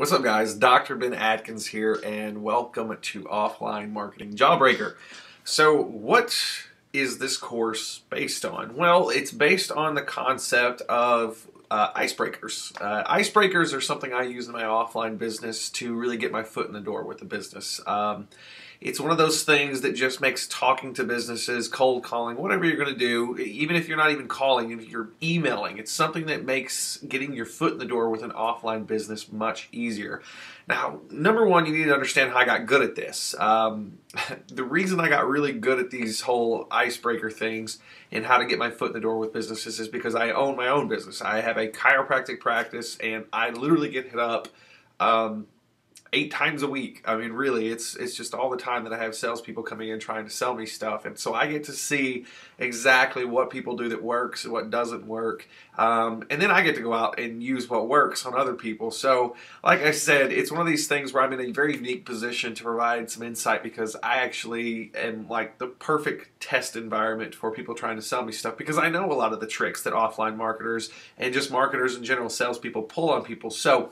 What's up, guys? Dr. Ben Atkins here, and welcome to Offline Marketing Jawbreaker. So what is this course based on? Well, it's based on the concept of icebreakers. Icebreakers are something I use in my offline business to really get my foot in the door with the business. It's one of those things that just makes talking to businesses, cold calling, whatever you're going to do, even if you're not even calling, if you're emailing, it's something that makes getting your foot in the door with an offline business much easier. Now, number one, you need to understand how I got good at this. The reason I got really good at these whole icebreaker things and how to get my foot in the door with businesses is because I own my own business. I have a chiropractic practice, and I literally get hit up 8 times a week. I mean, really, it's just all the time that I have salespeople coming in trying to sell me stuff. And so I get to see exactly what people do that works and what doesn't work. And then I get to go out and use what works on other people. So, like I said, it's one of these things where I'm in a very unique position to provide some insight because I actually am like the perfect test environment for people trying to sell me stuff because I know a lot of the tricks that offline marketers and just marketers in general, salespeople pull on people. So,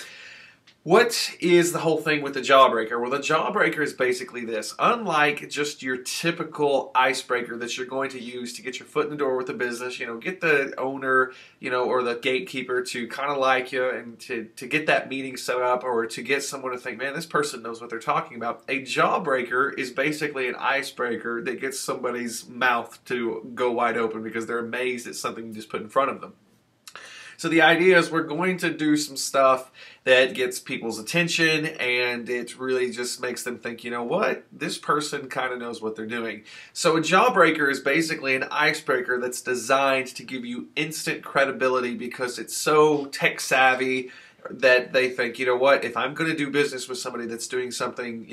what is the whole thing with the jawbreaker? Well, the jawbreaker is basically this. Unlike just your typical icebreaker that you're going to use to get your foot in the door with the business, get the owner, or the gatekeeper to kind of like you and to get that meeting set up or to get someone to think, man, this person knows what they're talking about. A jawbreaker is basically an icebreaker that gets somebody's mouth to go wide open because they're amazed at something you just put in front of them. So the idea is we're going to do some stuff that gets people's attention and it really just makes them think, you know what, this person kind of knows what they're doing. So a jawbreaker is basically an icebreaker that's designed to give you instant credibility because it's so tech savvy that they think, you know what, if I'm going to do business with somebody that's doing something,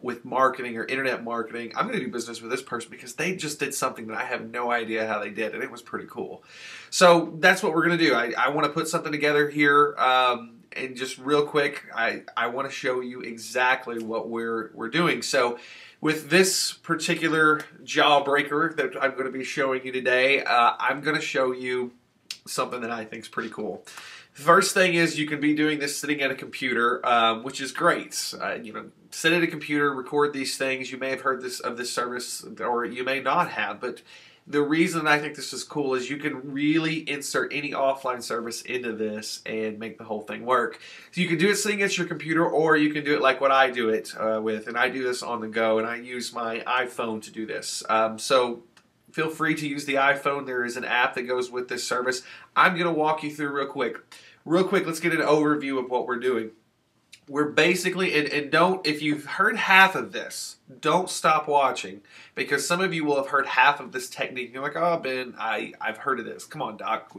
with marketing or internet marketing, I'm going to do business with this person because they just did something that I have no idea how they did, and it was pretty cool. So that's what we're going to do. I want to put something together here, and just real quick, I want to show you exactly what we're doing. So with this particular jawbreaker that I'm going to be showing you today, I'm going to show you something that I think is pretty cool. First thing is you can be doing this sitting at a computer, which is great. Sit at a computer, record these things. You may have heard of this service, or you may not have. But the reason I think this is cool is you can really insert any offline service into this and make the whole thing work. So you can do it sitting at your computer, or you can do it like what I do it with. And I do this on the go, and I use my iPhone to do this. So feel free to use the iPhone. There is an app that goes with this service. I'm going to walk you through real quick. Let's get an overview of what we're doing. We're basically, and don't, if you've heard half of this, don't stop watching because some of you will have heard half of this technique. You're like, oh, Ben, I've heard of this. Come on, Doc,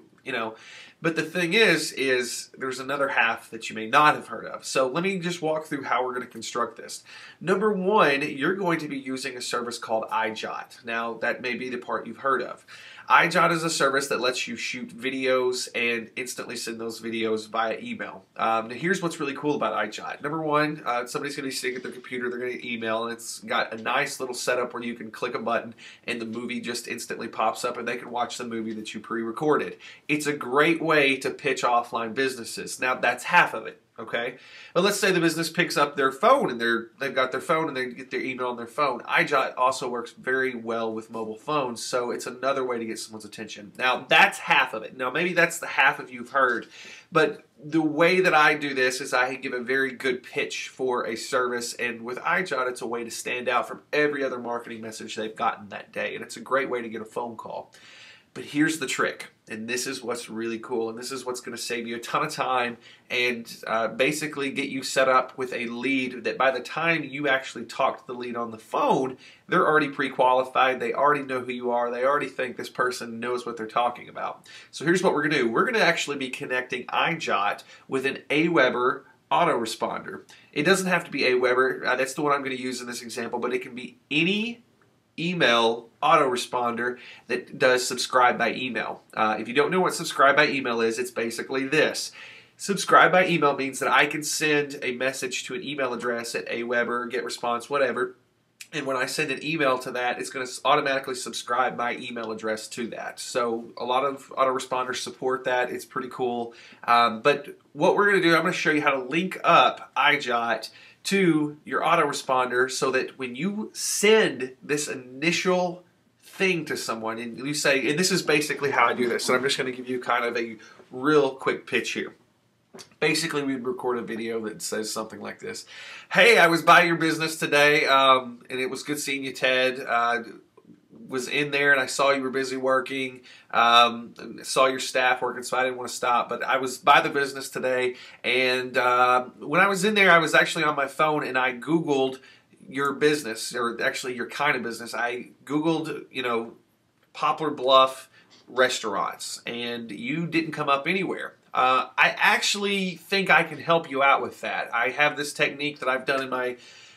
But the thing is there's another half that you may not have heard of. So let me just walk through how we're going to construct this. Number one, you're going to be using a service called iJot. Now, that may be the part you've heard of. iJot is a service that lets you shoot videos and instantly send those videos via email. Now, here's what's really cool about iJot. Number one, somebody's going to be sitting at their computer, they're going to email, and it's got a nice little setup where you can click a button and the movie just instantly pops up and they can watch the movie that you pre-recorded. It's a great way to pitch offline businesses. Now, that's half of it. Okay, but let's say the business picks up their phone and they've got their phone and they get their email on their phone. iJot also works very well with mobile phones, so it's another way to get someone's attention. Now, that's half of it. Now, maybe that's the half of you've heard, but the way that I do this is I give a very good pitch for a service, and with iJot, it's a way to stand out from every other marketing message they've gotten that day, and it's a great way to get a phone call. But here's the trick, and this is what's really cool, and this is what's going to save you a ton of time and basically get you set up with a lead that by the time you actually talk to the lead on the phone, they're already pre-qualified, they already know who you are, they already think this person knows what they're talking about. So here's what we're going to do. We're going to actually be connecting iJot with an AWeber autoresponder. It doesn't have to be AWeber, that's the one I'm going to use in this example, but it can be any email autoresponder that does subscribe by email. If you don't know what subscribe by email is, it's basically this. Subscribe by email means that I can send a message to an email address at AWeber, GetResponse, whatever, And when I send an email to that, it's going to automatically subscribe my email address to that. So a lot of autoresponders support that. It's pretty cool. But what we're going to do, I'm going to show you how to link up iJot to your autoresponder so that when you send this initial thing to someone and you say, and this is basically how I do this, and I'm just going to give you kind of a real quick pitch here. Basically, we'd record a video that says something like this. Hey, I was by your business today, and it was good seeing you, Ted. Was in there, and I saw you were busy working. Saw your staff working, so I didn't want to stop. But I was by the business today, and when I was in there, I was actually on my phone, and I Googled your business, or actually your kind of business. I Googled, Poplar Bluff restaurants, and you didn't come up anywhere. I actually think I can help you out with that. I have this technique that I've done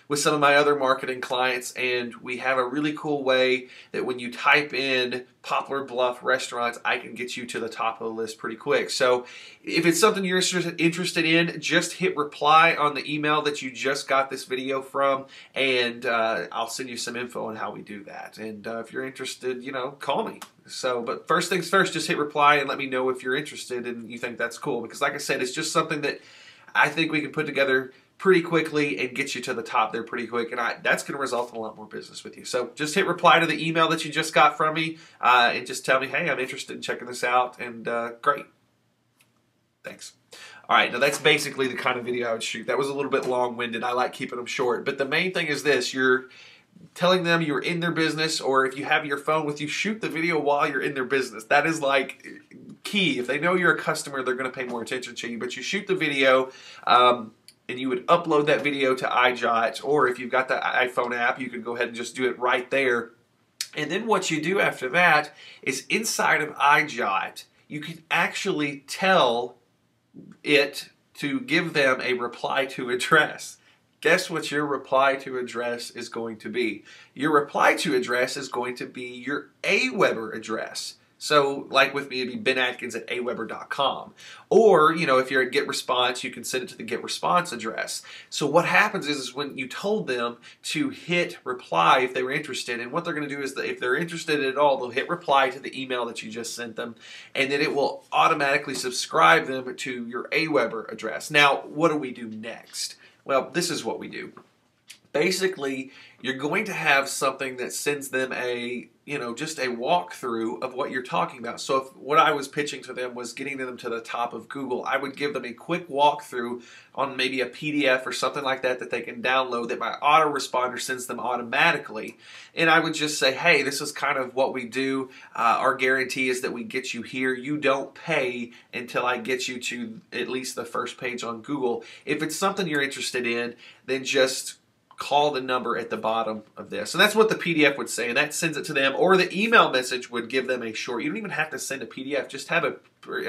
with some of my other marketing clients, and we have a really cool way that when you type in Poplar Bluff restaurants, I can get you to the top of the list pretty quick. So if it's something you're interested in, just hit reply on the email that you just got this video from, and I'll send you some info on how we do that. And if you're interested, call me. But first things first, just hit reply and let me know if you're interested and you think that's cool. Because like I said, it's just something that I think we can put together pretty quickly and get you to the top there pretty quick. And that's going to result in a lot more business with you. So just hit reply to the email that you just got from me and just tell me, hey, I'm interested in checking this out. And great. Thanks. All right, now that's basically the kind of video I would shoot. That was a little bit long-winded. I like keeping them short. But the main thing is this. You're telling them you're in their business, or if you have your phone with you, shoot the video while you're in their business. That is like key. If they know you're a customer, they're going to pay more attention to you. But you shoot the video, and you would upload that video to iJot, or if you've got the iPhone app, you can go ahead and just do it right there. And then what you do after that is inside of iJot, you can actually tell it to give them a reply to address. Guess what your reply to address is going to be? Your reply to address is going to be your AWeber address. So, like with me, it'd be benatkins@aweber.com. Or, if you're at GetResponse, you can send it to the GetResponse address. So what happens is when you told them to hit reply if they were interested, and what they're going to do is that if they're interested at all, they'll hit reply to the email that you just sent them, and then it will automatically subscribe them to your AWeber address. Now, what do we do next? Well, this is what we do. Basically, you're going to have something that sends them just a walkthrough of what you're talking about. So if what I was pitching to them was getting them to the top of Google, I would give them a quick walkthrough on maybe a PDF or something like that they can download that my autoresponder sends them automatically. And I would just say, hey, this is kind of what we do. Our guarantee is that we get you here. You don't pay until I get you to at least the first page on Google. If it's something you're interested in, then just call the number at the bottom of this. And that's what the PDF would say, and that sends it to them. Or the email message would give them a short. You don't even have to send a PDF. Just have a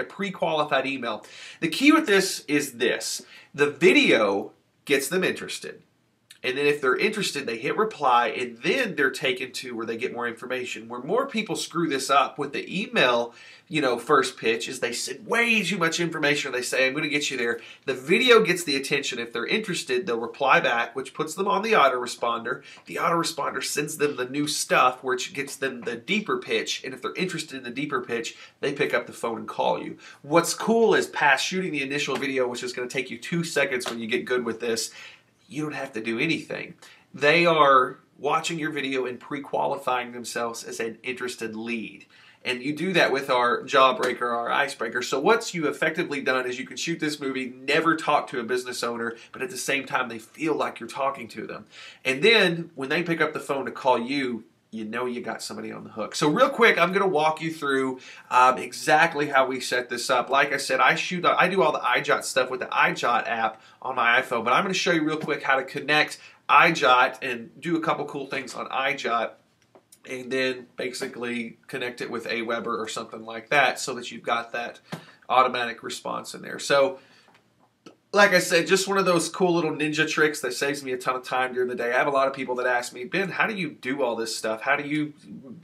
pre-qualified email. The key with this is this. The video gets them interested. And then if they're interested, they hit reply, and then they're taken to where they get more information. Where more people screw this up with the email, first pitch is they send way too much information. They say, I'm going to get you there. The video gets the attention. If they're interested, they'll reply back, which puts them on the autoresponder. The autoresponder sends them the new stuff, which gets them the deeper pitch. And if they're interested in the deeper pitch, they pick up the phone and call you. What's cool is past shooting the initial video, which is going to take you 2 seconds when you get good with this, you don't have to do anything. They are watching your video and pre-qualifying themselves as an interested lead. And you do that with our jawbreaker, our icebreaker. So what you effectively done is you can shoot this movie, never talk to a business owner, but at the same time they feel like you're talking to them. And then when they pick up the phone to call you, you know you got somebody on the hook. So real quick, I'm going to walk you through exactly how we set this up. Like I said, I do all the iJot stuff with the iJot app on my iPhone, but I'm going to show you real quick how to connect iJot and do a couple cool things on iJot, and then basically connect it with AWeber or something like that so that you've got that automatic response in there. So Like I said, just one of those cool little ninja tricks that saves me a ton of time during the day. I have a lot of people that ask me, Ben, how do you do all this stuff? How do you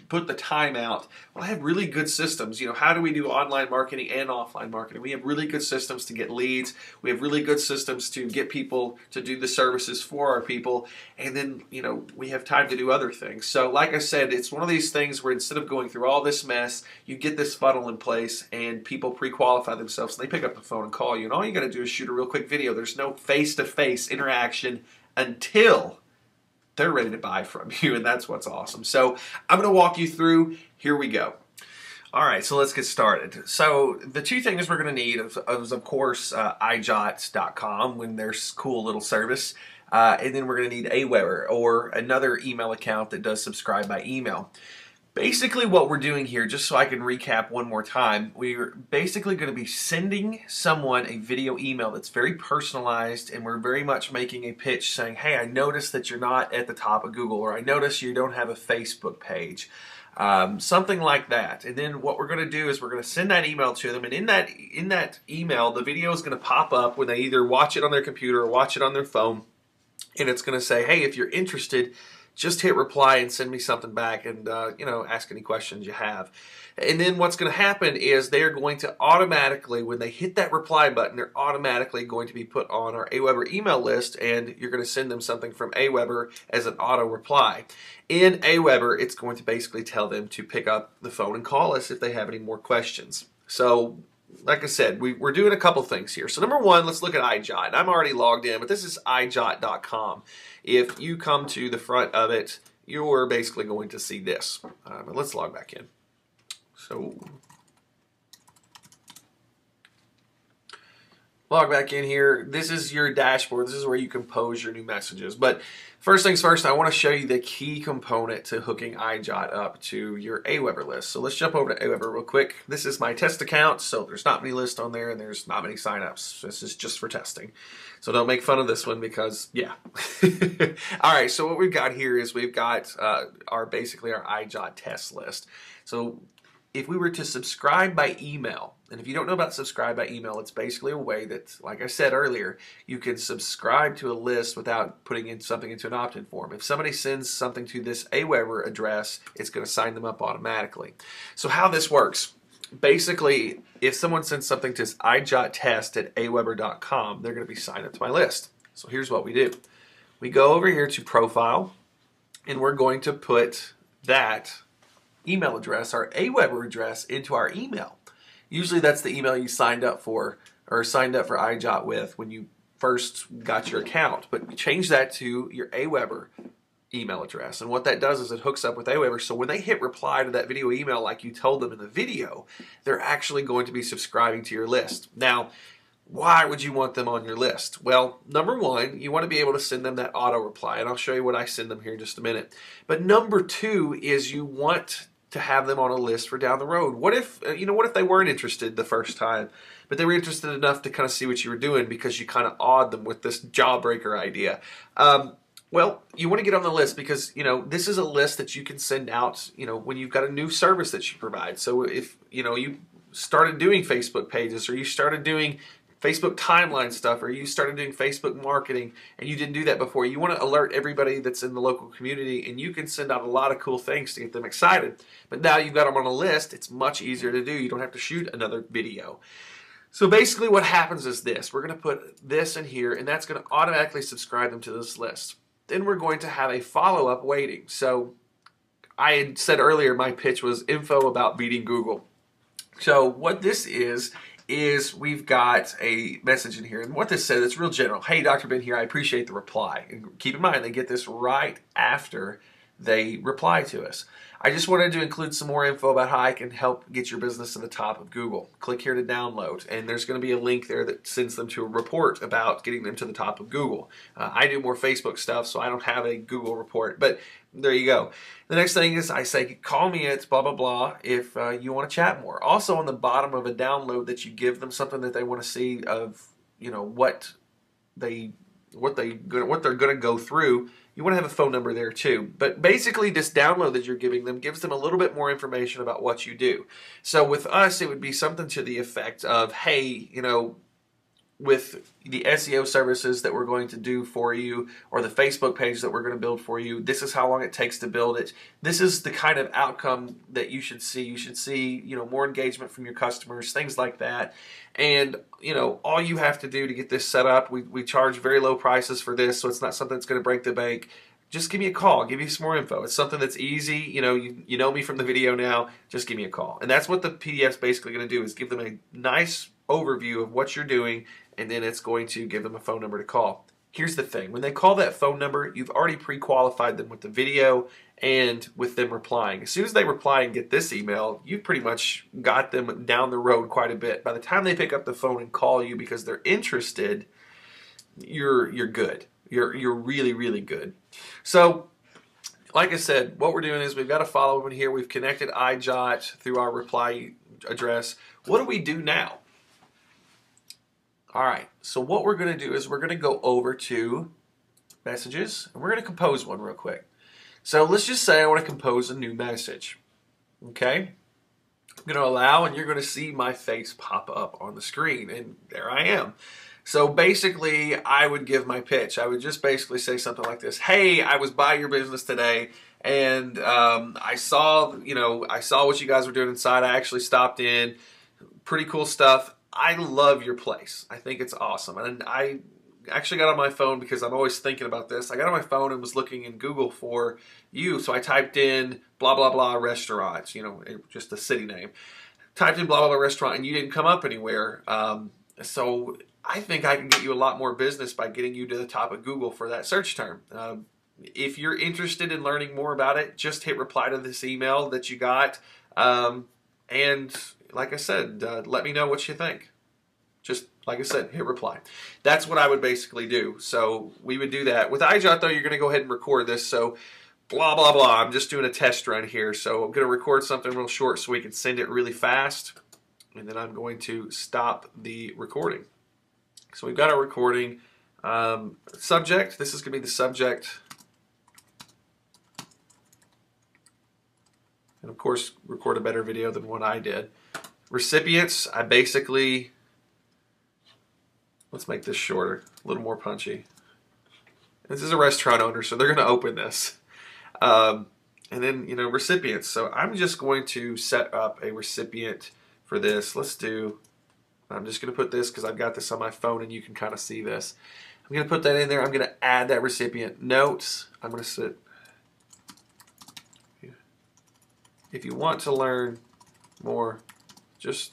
put the time out? Well, I have really good systems. You know, how do we do online marketing and offline marketing? We have really good systems to get leads. We have really good systems to get people to do the services for our people. And then, you know, we have time to do other things. So like I said, it's one of these things where instead of going through all this mess, you get this funnel in place and people pre-qualify themselves and they pick up the phone and call you. And all you got to do is shoot a real quick video. There's no face-to-face interaction until they're ready to buy from you, and that's what's awesome. So I'm going to walk you through. Here we go. All right, so let's get started. So the two things we're going to need is of course, ijot.com, when there's cool little service, and then we're going to need Aweber, or another email account that does subscribe by email. Basically what we're doing here, just so I can recap one more time, we're basically going to be sending someone a video email that's very personalized, and we're very much making a pitch saying, hey, I noticed that you're not at the top of Google, or I noticed you don't have a Facebook page. Something like that. And then what we're going to do is we're going to send that email to them, and in that email, the video is going to pop up when they either watch it on their computer or watch it on their phone, and it's going to say, hey, if you're interested, just hit reply and send me something back, and you know, ask any questions you have. And then what's going to happen is they're going to automatically, when they hit that reply button, they're automatically going to be put on our Aweber email list, and you're going to send them something from Aweber as an auto reply. In Aweber, it's going to basically tell them to pick up the phone and call us if they have any more questions. So like I said, we're doing a couple things here. So number one, let's look at iJot. I'm already logged in, but this is ijot.com. If you come to the front of it, you're basically going to see this. But let's log back in. So log back in here. This is your dashboard. This is where you compose your new messages. But first things first, I want to show you the key component to hooking iJot up to your Aweber list. So let's jump over to Aweber real quick. This is my test account, so there's not many lists on there and there's not many signups. This is just for testing. So don't make fun of this one because, yeah. All right, so what we've got here is we've got basically our iJot test list. So if we were to subscribe by email, and if you don't know about subscribe by email, it's basically a way that, like I said earlier, you can subscribe to a list without putting in something into an opt-in form. If somebody sends something to this Aweber address, it's going to sign them up automatically. So how this works, basically, if someone sends something to ijottest@aweber.com, they're going to be signed up to my list. So here's what we do. We go over here to Profile, and we're going to put that email address, our Aweber address, into our email. Usually that's the email you signed up for, or signed up for iJot with when you first got your account. But change that to your Aweber email address. And what that does is it hooks up with Aweber, so when they hit reply to that video email like you told them in the video, they're actually going to be subscribing to your list. Now, why would you want them on your list? Well, number one, you want to be able to send them that auto reply, and I'll show you what I send them here in just a minute. But number two is you want to have them on a list for down the road. What if, what if they weren't interested the first time, but they were interested enough to kind of see what you were doing because you kind of awed them with this jawbreaker idea? Well, you want to get on the list because, this is a list that you can send out, when you've got a new service that you provide. So if, you started doing Facebook pages, or you started doing Facebook timeline stuff, or you started doing Facebook marketing and you didn't do that before, you want to alert everybody that's in the local community, and you can send out a lot of cool things to get them excited. But now you've got them on a list, it's much easier to do. You don't have to shoot another video. So basically what happens is this. We're going to put this in here, and that's going to automatically subscribe them to this list. Then we're going to have a follow-up waiting. So I had said earlier my pitch was info about beating Google. So what this is we've got a message in here, and what this says, it's real general. Hey, Dr. Ben here, I appreciate the reply. And keep in mind, they get this right after they reply to us. I just wanted to include some more info about how I can help get your business to the top of Google. Click here to download, and there's going to be a link there that sends them to a report about getting them to the top of Google. I do more Facebook stuff, so I don't have a Google report, but there you go. The next thing is I say, call me at blah, blah, blah if you want to chat more. Also on the bottom of a download that you give them something that they want to see of, what they're going to go through. You want to have a phone number there too. But basically this download that you're giving them gives them a little bit more information about what you do. So with us, it would be something to the effect of, hey, with the SEO services that we're going to do for you, or the Facebook page that we're going to build for you. This is how long it takes to build it. This is the kind of outcome that you should see. You should see, more engagement from your customers, things like that. And, all you have to do to get this set up, we charge very low prices for this, so it's not something that's going to break the bank. Just give me a call. Give you some more info. It's something that's easy. You know me from the video now. Just give me a call. And that's what the PDF's basically going to do, is give them a nice overview of what you're doing, and then it's going to give them a phone number to call. Here's the thing. When they call that phone number, you've already pre-qualified them with the video and with them replying. As soon as they reply and get this email, you've pretty much got them down the road quite a bit. By the time they pick up the phone and call you because they're interested, you're good. You're really, really good. So, like I said, what we're doing is we've got a follow-up in here. We've connected iJot through our reply address. What do we do now? All right, so what we're going to do is we're going to go over to messages, and we're going to compose one real quick. So let's just say I want to compose a new message. Okay? I'm going to allow, and you're going to see my face pop up on the screen, and there I am. So basically, I would give my pitch. I would just basically say something like this: "Hey, I was by your business today, and I saw what you guys were doing inside. I actually stopped in. Pretty cool stuff. I love your place. I think it's awesome." And I actually got on my phone, because I'm always thinking about this. I got on my phone and was looking in Google for you. So I typed in blah, blah, blah restaurants, just the city name. Typed in blah, blah, blah restaurant, and you didn't come up anywhere. So I think I can get you a lot more business by getting you to the top of Google for that search term. If you're interested in learning more about it, just hit reply to this email that you got. And like I said, let me know what you think. Just like I said, hit reply. That's what I would basically do. So we would do that. With iJot, though, you're going to go ahead and record this. So blah, blah, blah. I'm just doing a test run here. So I'm going to record something real short so we can send it really fast. And then I'm going to stop the recording. So we've got our recording. Subject. This is going to be the subject. And of course, record a better video than what I did. Recipients, I basically, let's make this shorter, a little more punchy. This is a restaurant owner, so they're going to open this. And then, recipients. So I'm just going to set up a recipient for this. I'm just going to put this because I've got this on my phone and you can kind of see this. I'm going to put that in there. I'm going to add that recipient. Notes, I'm going to sit. If you want to learn more, just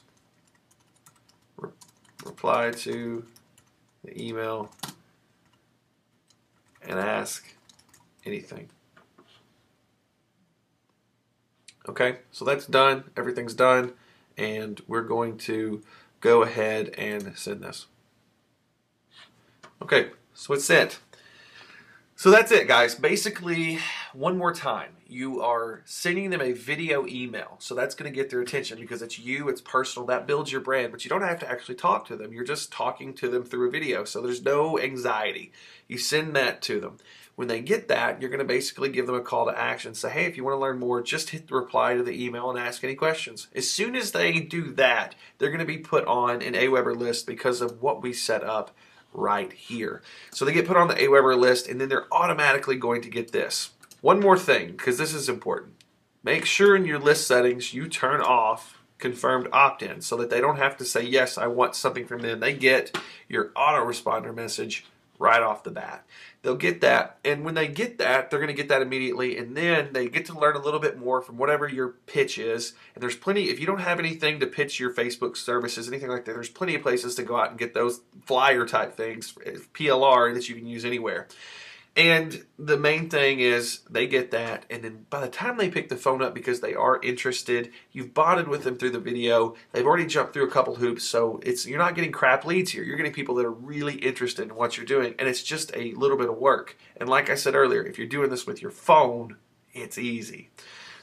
reply to the email and ask anything. Okay, so that's done. Everything's done. And we're going to go ahead and send this. Okay, so it's sent. So that's it, guys. Basically, one more time, you are sending them a video email. So that's going to get their attention because it's you, it's personal, that builds your brand, but you don't have to actually talk to them. You're just talking to them through a video. So there's no anxiety. You send that to them. When they get that, you're going to basically give them a call to action. Say, hey, if you want to learn more, just hit the reply to the email and ask any questions. As soon as they do that, they're going to be put on an AWeber list because of what we set up right here. So they get put on the AWeber list, and then they're automatically going to get this. One more thing, because this is important. Make sure in your list settings you turn off confirmed opt-in so that they don't have to say, yes, I want something from them. They get your autoresponder message right off the bat. They'll get that, and when they get that, they're going to get that immediately, and then they get to learn a little bit more from whatever your pitch is. And there's plenty, if you don't have anything to pitch your Facebook services, anything like that, there's plenty of places to go out and get those flyer type things, PLR, that you can use anywhere. And the main thing is they get that, and then by the time they pick the phone up because they are interested, you've bonded with them through the video, they've already jumped through a couple hoops, so you're not getting crap leads here. You're getting people that are really interested in what you're doing, and it's just a little bit of work. And like I said earlier, if you're doing this with your phone, it's easy.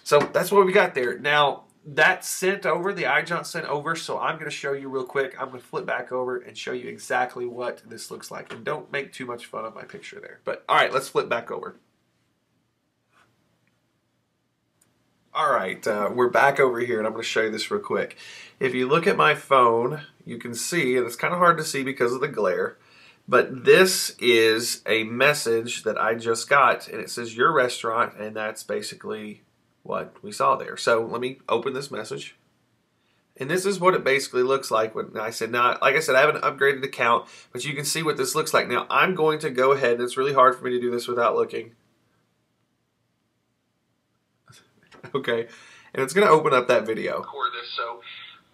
So that's what we got there. Now, that's sent over, the iJot sent over, so I'm going to show you real quick. I'm going to flip back over and show you exactly what this looks like. And don't make too much fun of my picture there. But all right, let's flip back over. All right, we're back over here, and I'm going to show you this real quick. If you look at my phone, you can see, and it's kind of hard to see because of the glare, but this is a message that I just got, and it says your restaurant, and that's basically what we saw there. So let me open this message. And this is what it basically looks like when I said, now, like I said, I have an upgraded account, but you can see what this looks like. Now, I'm going to go ahead, and it's really hard for me to do this without looking. Okay, and it's going to open up that video. Record this, so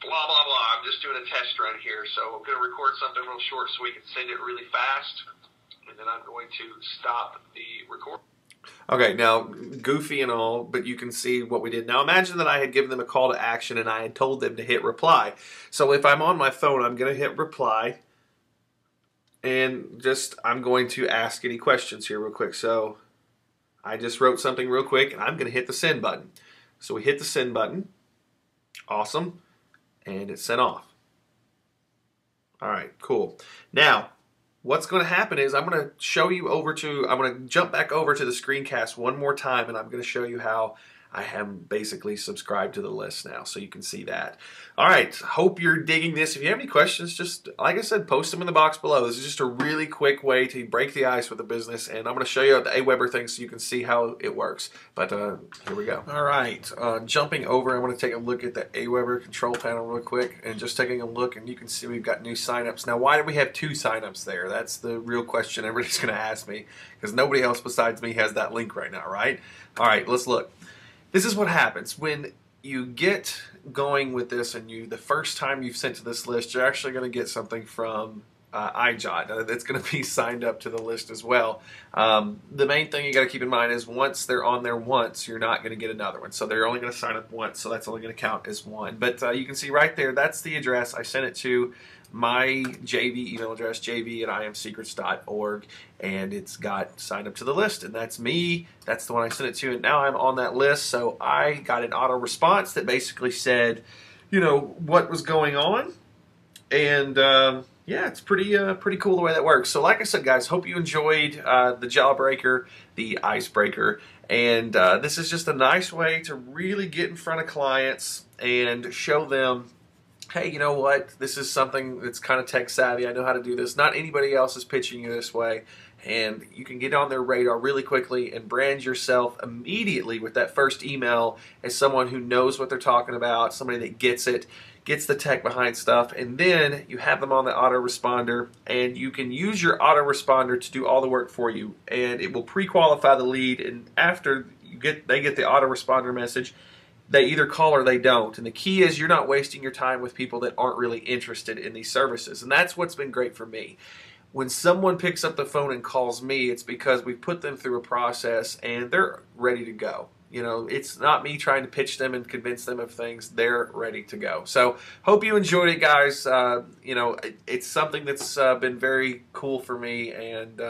blah, blah, blah. I'm just doing a test run here, so I'm going to record something real short so we can send it really fast, and then I'm going to stop the recording. Okay, now, goofy and all, but you can see what we did. Now, imagine that I had given them a call to action and I had told them to hit reply. So if I'm on my phone, I'm going to hit reply, and I'm going to ask any questions here real quick. So I just wrote something real quick, and I'm going to hit the send button. So we hit the send button. Awesome. And it's sent off. All right, cool. Now, what's going to happen is I'm going to jump back over to the screencast one more time, and I'm going to show you how I am basically subscribed to the list now, so you can see that. All right, hope you're digging this. If you have any questions, just, like I said, post them in the box below. This is just a really quick way to break the ice with a business, and I'm going to show you the Aweber thing so you can see how it works. But here we go. All right, jumping over, I'm going to take a look at the Aweber control panel real quick, and just taking a look, and you can see we've got new signups. Now, why do we have 2 signups there? That's the real question everybody's going to ask me, because nobody else besides me has that link right now, right? All right, let's look. This is what happens when you get going with this, and the first time you've sent to this list, you're actually going to get something from iJot that's going to be signed up to the list as well. The main thing you got to keep in mind is once they're on there once, you're not going to get another one. So they're only going to sign up once, so that's only going to count as one. But you can see right there, that's the address. I sent it to my JV email address, jv@imsecrets.org, and it's got signed up to the list, and that's me. That's the one I sent it to, and now I'm on that list. So I got an auto response that basically said, you know, what was going on, and yeah, it's pretty cool the way that works. So like I said, guys, hope you enjoyed the Jawbreaker, the Icebreaker, and this is just a nice way to really get in front of clients and show them, hey, you know what? This is something that's kind of tech savvy. I know how to do this. Not anybody else is pitching you this way. And you can get on their radar really quickly and brand yourself immediately with that first email as someone who knows what they're talking about, somebody that gets it, gets the tech behind stuff, and then you have them on the autoresponder, and you can use your autoresponder to do all the work for you, and it will pre-qualify the lead, and after they get the autoresponder message, they either call or they don't. And the key is you're not wasting your time with people that aren't really interested in these services. And that's what's been great for me. When someone picks up the phone and calls me, it's because we put them through a process and they're ready to go. You know, it's not me trying to pitch them and convince them of things. They're ready to go. So hope you enjoyed it, guys. You know, it's something that's been very cool for me, and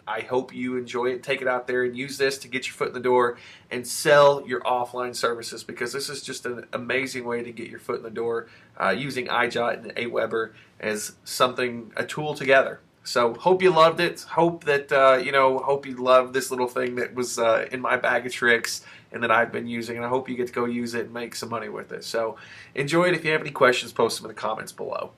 I hope you enjoy it. Take it out there and use this to get your foot in the door and sell your offline services, because this is just an amazing way to get your foot in the door using iJot and Aweber as a tool together. So hope you loved it. Hope that hope you love this little thing that was in my bag of tricks and that I've been using, and I hope you get to go use it and make some money with it. So enjoy it. If you have any questions, post them in the comments below.